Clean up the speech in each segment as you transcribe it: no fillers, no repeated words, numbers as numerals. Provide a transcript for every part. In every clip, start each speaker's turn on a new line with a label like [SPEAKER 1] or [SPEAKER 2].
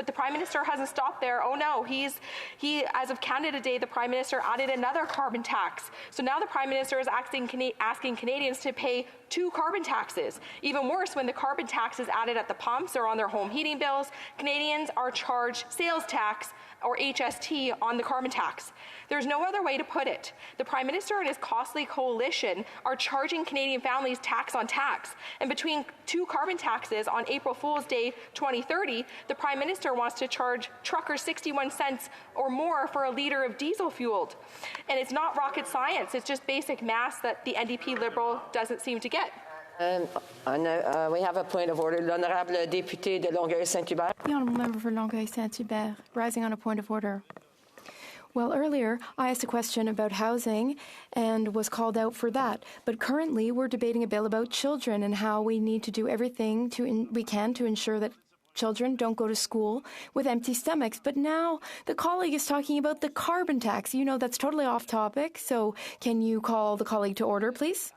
[SPEAKER 1] But the Prime Minister hasn't stopped there. Oh no, as of Canada Day, the Prime Minister added another carbon tax. So now the Prime Minister is asking Canadians to pay 2 carbon taxes. Even worse, when the carbon tax is added at the pumps or on their home heating bills, Canadians are charged sales tax or HST on the carbon tax. There's no other way to put it. The Prime Minister and his costly coalition are charging Canadian families tax on tax. And between 2 carbon taxes on April Fool's Day 2030, the Prime Minister wants to charge truckers 61 cents or more for a litre of diesel fueled. And it's not rocket science, it's just basic math that the NDP Liberal doesn't seem to get.
[SPEAKER 2] We have a point of order. L'honorable député de Longueuil-Saint-Hubert.
[SPEAKER 3] The honourable member for Longueuil-Saint-Hubert, rising on a point of order. Well, earlier I asked a question about housing and was called out for that. But currently we're debating a bill about children and how we need to do everything we can to ensure that children don't go to school with empty stomachs. But now the colleague is talking about the carbon tax. You know, that's totally off topic. So can you call the colleague to order, please?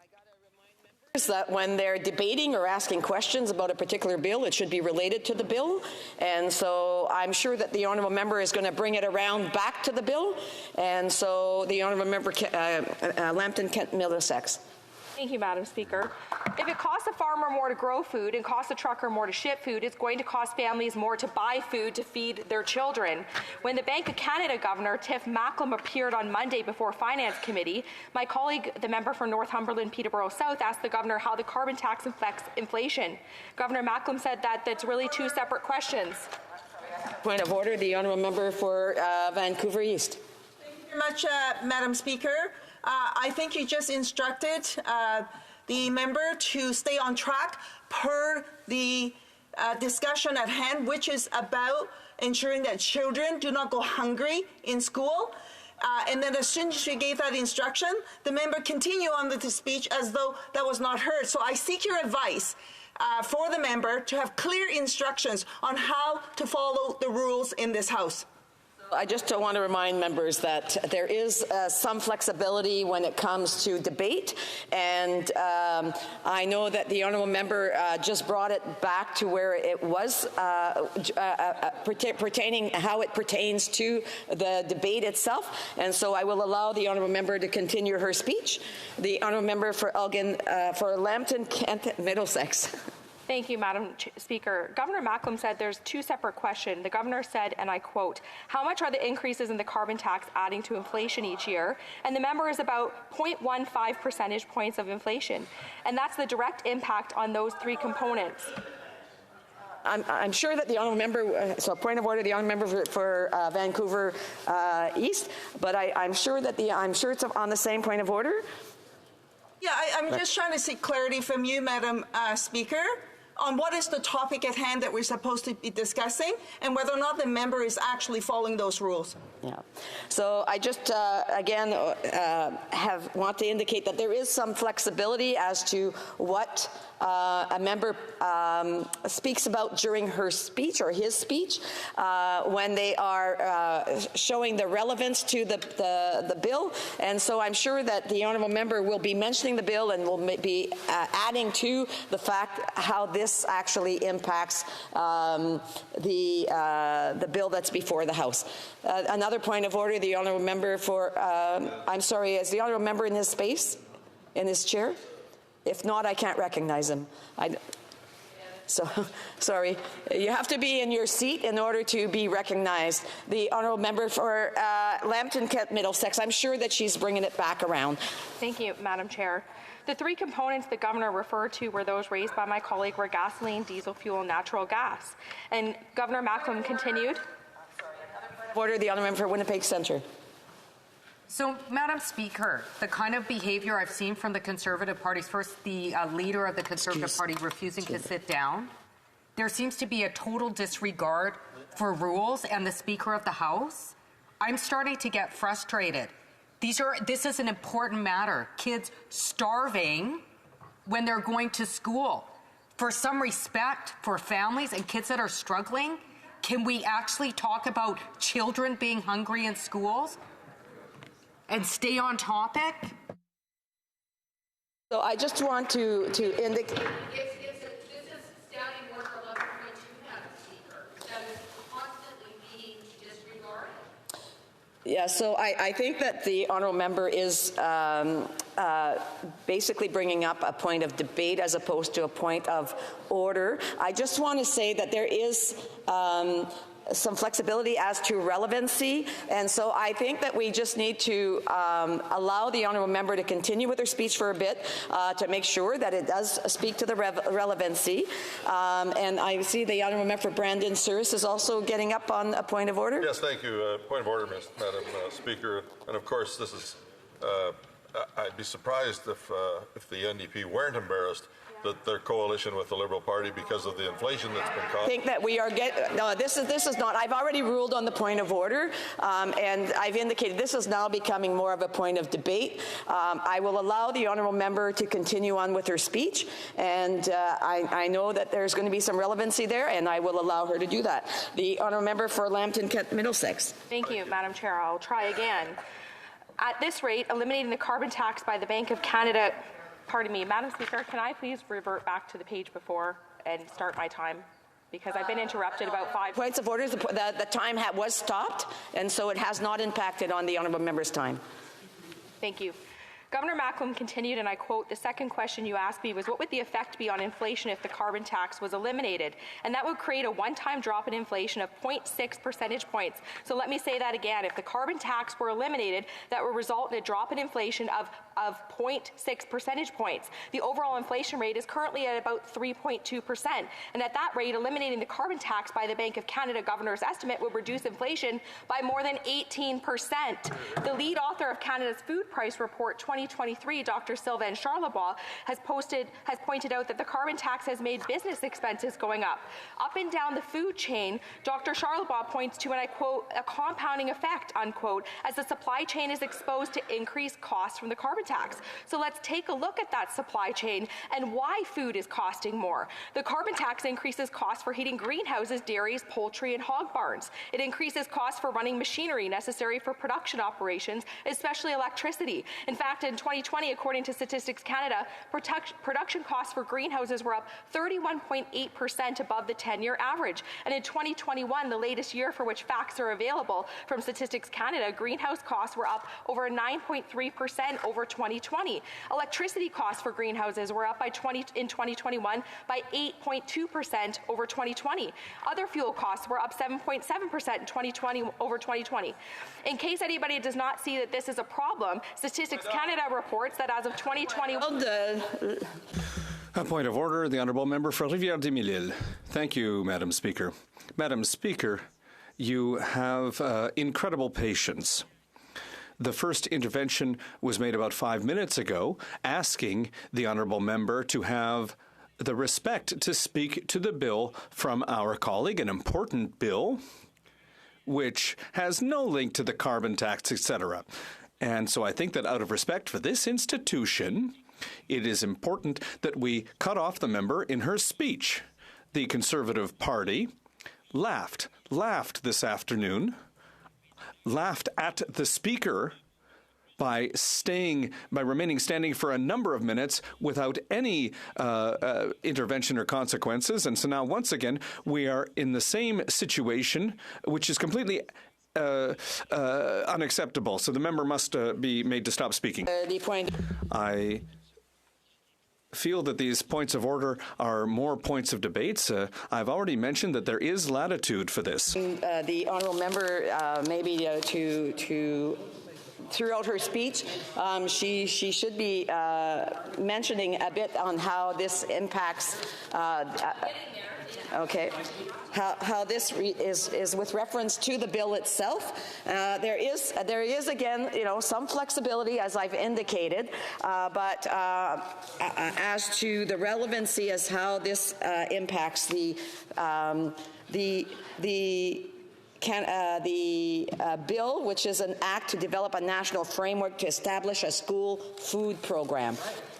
[SPEAKER 2] That when they're debating or asking questions about a particular bill, it should be related to the bill. And so I'm sure that the honourable member is going to bring it around back to the bill. And so the honourable member, Lambton Kent Middlesex.
[SPEAKER 1] Thank you, Madam Speaker. If it costs a farmer more to grow food and costs a trucker more to ship food, it's going to cost families more to buy food to feed their children. When the Bank of Canada Governor Tiff Macklem appeared on Monday before Finance Committee, my colleague, the member for Northumberland Peterborough South, asked the Governor how the carbon tax affects inflation. Governor Macklem said that that's really 2 separate questions.
[SPEAKER 2] Point of order, the honourable member for Vancouver East.
[SPEAKER 4] Thank you very much, Madam Speaker. I think you just instructed the member to stay on track per the discussion at hand, which is about ensuring that children do not go hungry in school. And then as soon as she gave that instruction, the member continued on with the speech as though that was not heard. So I seek your advice for the member to have clear instructions on how to follow the rules in this House.
[SPEAKER 2] I just want to remind members that there is some flexibility when it comes to debate, and I know that the honourable member just brought it back to where it was pertaining how it pertains to the debate itself, and so I will allow the honourable member to continue her speech. The honourable member for Elgin, for Lambton Kent Middlesex.
[SPEAKER 1] Thank you, Madam Speaker. Governor Macklem said there's 2 separate questions. The Governor said, and I quote, how much are the increases in the carbon tax adding to inflation each year? And the member is about 0.15 percentage points of inflation. And that's the direct impact on those 3 components.
[SPEAKER 2] I'm sure that the honourable member, so point of order, the honourable member for Vancouver East, but I'm sure it's on the same point of order.
[SPEAKER 4] Yeah, I'm just trying to seek clarity from you, Madam Speaker, on what is the topic at hand that we're supposed to be discussing and whether or not the member is actually following those rules.
[SPEAKER 2] Yeah. So I just, again, want to indicate that there is some flexibility as to what a member speaks about during her speech or his speech when they are showing the relevance to the bill. And so I'm sure that the honourable member will be mentioning the bill and will be adding to the fact how this actually impacts the bill that's before the House. Another point of order, the honourable member for, I'm sorry, is the honourable member in his space, in his chair? If not, I can't recognize him. So, sorry. You have to be in your seat in order to be recognized. The honourable member for Lambton Kent Middlesex, I'm sure that she's bringing it back around.
[SPEAKER 1] Thank you, Madam Chair. The 3 components the Governor referred to were those raised by my colleague were gasoline, diesel fuel, and natural gas. And Governor Macklem continued.
[SPEAKER 2] Order, the honourable member for Winnipeg Centre.
[SPEAKER 5] So, Madam Speaker, the kind of behaviour I've seen from the Conservative parties, first the leader of the Conservative Party refusing to sit down, there seems to be a total disregard for rules and the Speaker of the House. I'm starting to get frustrated. This is an important matter. Kids starving when they're going to school. For some respect for families and kids that are struggling, can we actually talk about children being hungry in schools and stay on topic?
[SPEAKER 2] So I just want to indicate.
[SPEAKER 6] This is standing order 11.2, Madam Speaker. That is
[SPEAKER 2] Yeah, so I think that the honourable member is basically bringing up a point of debate as opposed to a point of order. I just want to say that there is some flexibility as to relevancy, and so I think that we just need to allow the honourable member to continue with her speech for a bit to make sure that it does speak to the relevancy. And I see the honourable member for Brandon Souris is also getting up on a point of order.
[SPEAKER 6] Yes, thank you. Point of order, Madam Speaker. And of course, this is. I'd be surprised if the NDP weren't embarrassed that their coalition with the Liberal Party because of the inflation that's been caused.
[SPEAKER 2] I think that we are no, this is not. I've already ruled on the point of order, and I've indicated this is now becoming more of a point of debate. I will allow the honourable member to continue on with her speech, and I know that there's going to be some relevancy there, and I will allow her to do that. The honourable member for Lambton Kent Middlesex.
[SPEAKER 1] Thank you, Madam Chair. I'll try again. At this rate, eliminating the carbon tax by the Bank of Canada. Pardon me, Madam Speaker, can I please revert back to the page before and start my time? Because I've been interrupted about 5
[SPEAKER 2] points of order. The time was stopped, and so it has not impacted on the honourable member's time.
[SPEAKER 1] Thank you. Governor Macklem continued, and I quote, "The second question you asked me was what would the effect be on inflation if the carbon tax was eliminated? And that would create a one-time drop in inflation of 0.6 percentage points. So let me say that again. If the carbon tax were eliminated, that would result in a drop in inflation of 0.6 percentage points. The overall inflation rate is currently at about 3.2%. And at that rate, eliminating the carbon tax by the Bank of Canada governor's estimate would reduce inflation by more than 18%. The lead author of Canada's Food Price Report 2023, Dr. Sylvain Charlebois, has pointed out that the carbon tax has made business expenses going up. Up and down the food chain, Dr. Charlebois points to, and I quote, a compounding effect, unquote, as the supply chain is exposed to increased costs from the carbon tax. So let's take a look at that supply chain and why food is costing more. The carbon tax increases costs for heating greenhouses, dairies, poultry, and hog barns. It increases costs for running machinery necessary for production operations, especially electricity. In fact, in 2020, according to Statistics Canada, production costs for greenhouses were up 31.8% above the 10-year average. And in 2021, the latest year for which facts are available from Statistics Canada, greenhouse costs were up over 9.3% over 2020. Electricity costs for greenhouses were up in 2021 by 8.2% over 2020. Other fuel costs were up 7.7% in 2020 over 2020. In case anybody does not see that this is a problem, Statistics Canada reports that as of 2021...
[SPEAKER 7] A point of order, the Honourable Member for Rivière-des-Mille-Îles. Thank you, Madam Speaker. Madam Speaker, you have incredible patience. The first intervention was made about 5 minutes ago, asking the honourable member to have the respect to speak to the bill from our colleague, an important bill, which has no link to the carbon tax, etc. And so I think that out of respect for this institution, it is important that we cut off the member in her speech. The Conservative Party laughed this afternoon, laughed at the Speaker by remaining standing for a number of minutes without any intervention or consequences. And so now, once again, we are in the same situation, which is completely unacceptable. So the member must be made to stop speaking. I feel that these points of order are more points of debates. I've already mentioned that there is latitude for this.
[SPEAKER 2] The honourable member, maybe to throughout her speech, she should be mentioning a bit on how this impacts. Okay, how this is with reference to the bill itself. There is again, some flexibility, as I've indicated, but as to the relevancy as how this impacts the bill, which is an act to develop a national framework to establish a school food program.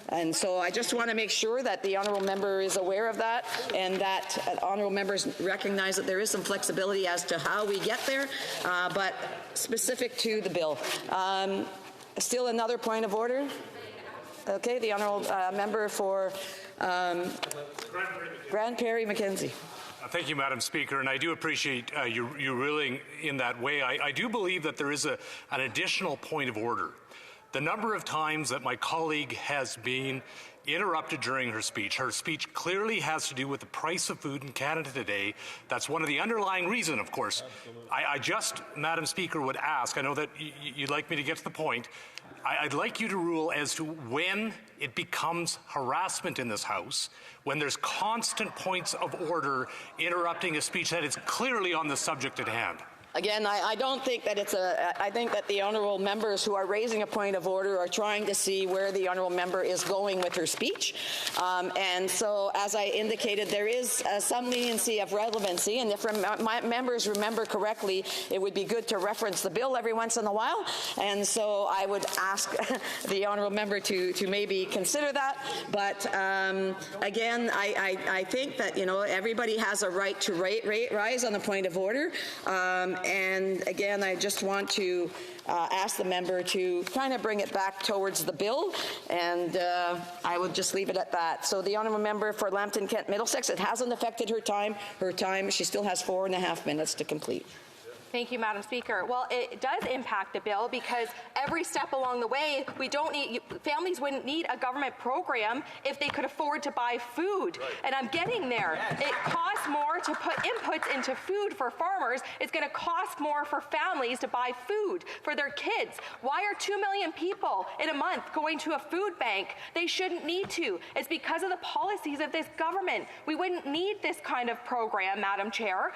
[SPEAKER 2] And so I just want to make sure that the honourable member is aware of that, and that honourable members recognize that there is some flexibility as to how we get there, but specific to the bill. Still another point of order? Okay, the honourable member for Grande Prairie Mackenzie.
[SPEAKER 8] Thank you, Madam Speaker, and I do appreciate you ruling in that way. I do believe that there is an additional point of order. The number of times that my colleague has been interrupted during her speech clearly has to do with the price of food in Canada today. That's one of the underlying reasons, of course. I just, Madam Speaker, would ask, I know that you'd like me to get to the point, I'd like you to rule as to when it becomes harassment in this House, when there's constant points of order interrupting a speech that is clearly on the subject at hand.
[SPEAKER 2] Again, I don't think that I think that the honourable members who are raising a point of order are trying to see where the honourable member is going with her speech. And so, as I indicated, there is some leniency of relevancy, and if my members remember correctly, it would be good to reference the bill every once in a while. And so I would ask the honourable member to maybe consider that. But again, I think that, you know, everybody has a right to rise on a point of order. And again, I just want to ask the member to kind of bring it back towards the bill, and I will just leave it at that. So the honourable member for Lambton Kent Middlesex, it hasn't affected her time. She still has 4.5 minutes to complete.
[SPEAKER 1] Thank you, Madam Speaker. Well, it does impact the bill because every step along the way, families wouldn't need a government program if they could afford to buy food. Right. And I'm getting there. It costs more to put inputs into food for farmers. It's going to cost more for families to buy food for their kids. Why are 2 million people in a month going to a food bank? They shouldn't need to. It's because of the policies of this government. We wouldn't need this kind of program, Madam Chair.